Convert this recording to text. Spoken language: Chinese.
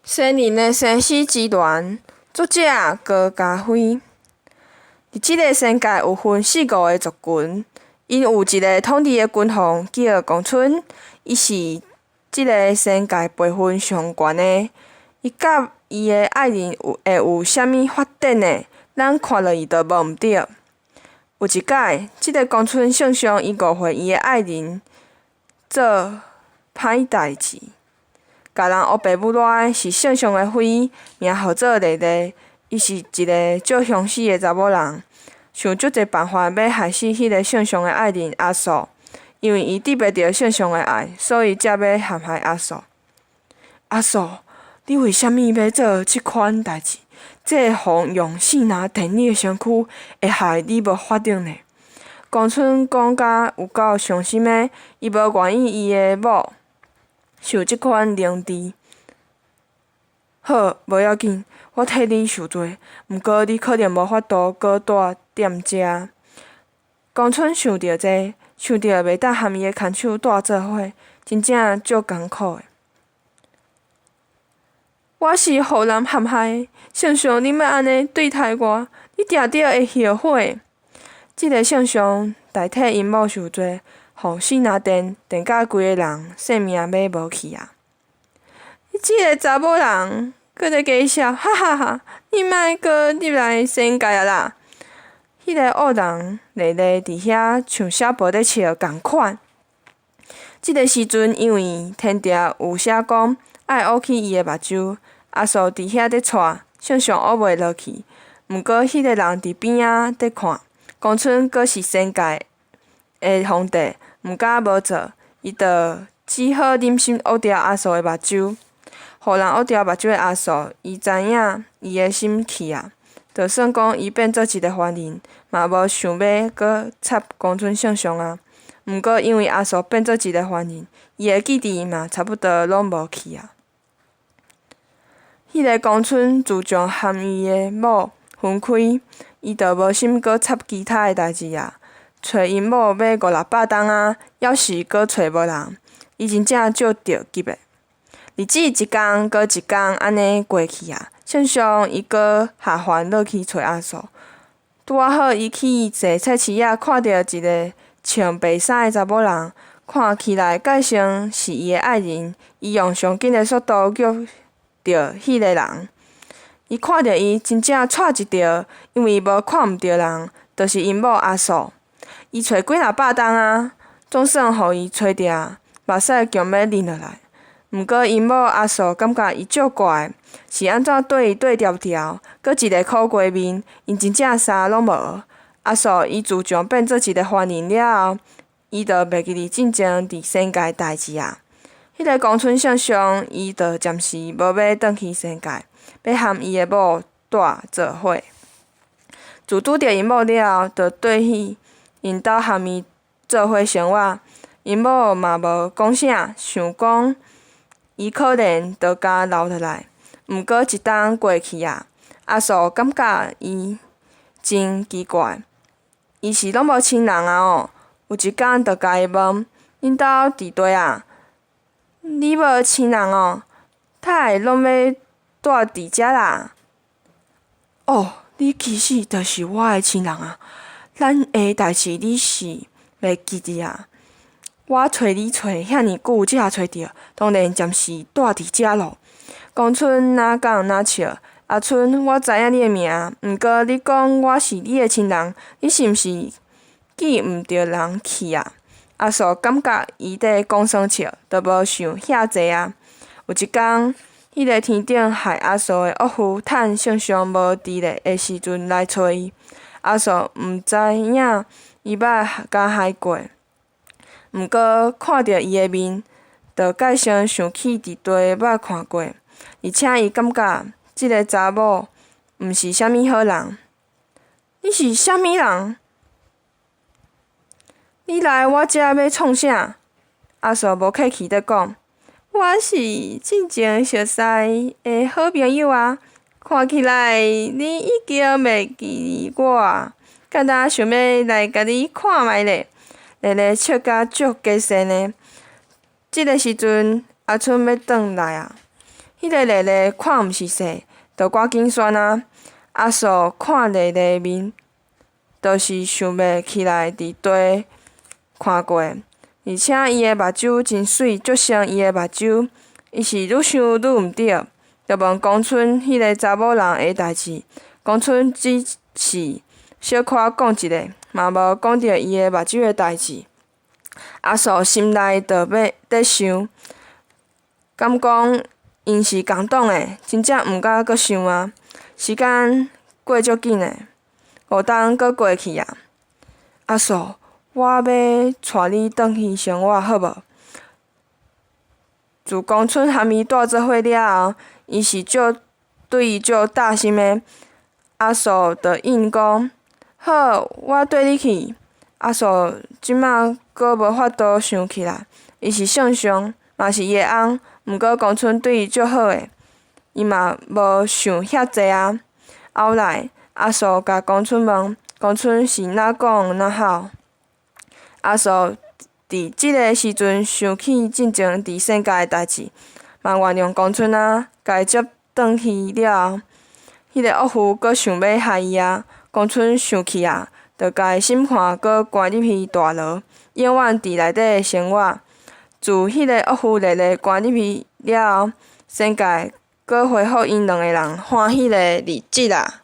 森林的生死之恋，作者高家辉。伫即个世界有分4个个族群，因有一个统治的君王叫公孙，伊是即个世界辈分上悬的。伊甲伊的爱人会有啥物发展的，咱看落伊就无毋对。有一摆，即个公孙圣上伊误会伊的爱人做歹代志。甲人黑白母赖是圣上的妃，名号做丽丽。伊是一个足凶死的查某人，想足侪办法要害死迄个圣上的爱人阿素。因为伊得袂到圣上的爱，所以才要陷害阿素。阿素，你为虾米要做即款代志？这互用死拿电你的身躯，会害你无法顶呢。公孙讲甲有够伤心的，伊无愿意伊的某受即款凌迟。好，无要紧，我替你受罪，毋过你可能无法度搁住踮遮。公孙想着这，想着袂当含伊的牵手住做伙，真正足艰苦的。我是互人陷害的，圣上你莫安尼对待我，你定定会后悔。即个圣上代替因某受罪，互死拿电甲规个人性命买无去啊！你即个查某人，搁咧假笑，哈哈哈！你莫搁入来仙界啊啦！迄个恶人丽丽伫遐像小宝咧笑共款。即个时阵，因为天条有写讲爱捂起伊的目睭，阿素伫遐咧喘，圣上捂袂落去。毋过迄个人伫边仔咧看，公孙阁是仙界的皇帝，毋敢无做，伊就只好忍心捂牢阿素的目睭。互人捂牢目睭的阿素，伊知影伊的心去啊，就算讲伊变做一个凡人，嘛无想要搁插公孙圣上啊。毋过因为阿素变做一个凡人，伊的记忆嘛差不多拢无去啊。迄个公孙自从含伊的某分开，伊就无心搁插其他的代志啊。找因某要500-600冬啊，要是搁找无人，伊真正足着急的。日子一天搁一天安尼过去啊，圣上伊搁下凡落去找阿素。拄啊好，伊去坐菜市仔看到一个穿白衫的查某人，看起来介像是伊的爱人。伊用上紧的速度叫着迄个人。伊看到伊，真正掣一跳，因为伊无看毋到人，就是因某阿素。伊找几600冬啊，总算互伊找着，目屎强要忍落来。毋过因某阿素感觉伊足怪，是安怎对伊对调调，搁一个苦瓜面，因真正啥拢无。阿素伊自从变做一个凡人了后，伊就袂记哩进前伫仙界代志啊。迄个公孙圣上，伊就暂时无要转去仙界，要含伊的某住做伙。自拄着因某了后，就缀去因兜含伊做伙生活。因某嘛无讲啥，想讲伊可能就甲留落来。毋过一冬过去啊，阿素感觉伊真奇怪，伊是拢无亲人啊哦。有一天就甲伊问：恁兜伫佗啊？你无亲人哦？刣拢要住伫遮啦？哦，你其实就是我的亲人啊！咱的代志你是袂记得啊？我找你找遐尼久才找着，当然暂时住伫遮咯。公孙哪讲哪笑，阿春，我知影你的名，毋过你讲我是你的亲人，你是毋是记毋着人去啊？阿素感觉伊在讲耍笑，就无想遐济啊。有一天，迄个天顶害阿素的恶妇趁圣上无伫咧的时阵来找伊。阿素毋知影伊捌甲害过，毋过看着伊的面，就介像想起伫佗捌看过，而且伊感觉即个查某毋是啥物好人。你是啥物人？你来我遮要创啥？阿素无客气地讲：我是进前熟识的好朋友啊。看起来你已经袂记我啊，敢若想要来甲你看觅咧。丽丽笑甲足加善的。即个时阵，阿春要转来啊。迄个丽丽看毋是势，就赶紧选啊。阿嫂看丽丽面，就是想袂起来伫地看过，而且伊的目睭真水，足像伊的目睭。伊是愈想愈毋对，就问公村迄个查某人的代志。公村只是小可讲一个，嘛无讲着伊的目睭的代志。阿嫂心内就要伫想，敢讲因是共党的，真正毋敢阁想啊。时间过足紧的，5冬阁过去啊。阿嫂，我要带你转去生活，好无？自公村含伊住做伙了后，伊是对伊足大心的。阿嫂就应讲：好，我缀你去。阿嫂即马阁无法度想起来，伊是圣上，嘛是伊的翁，毋过公村对伊足好诶，伊嘛无想遐济啊。后来阿嫂甲公村问，公村是哪讲哪好。阿嫂伫即个时阵想起进前伫县界的代志，嘛原谅公村啊，家接转去了后，迄个恶妇阁想要害伊啊。公村生气啊，就家审判阁关入去大牢，永远伫内底的生活。自迄个恶妇丽丽关入去了后，县界阁回复因两个人欢喜的日子啊。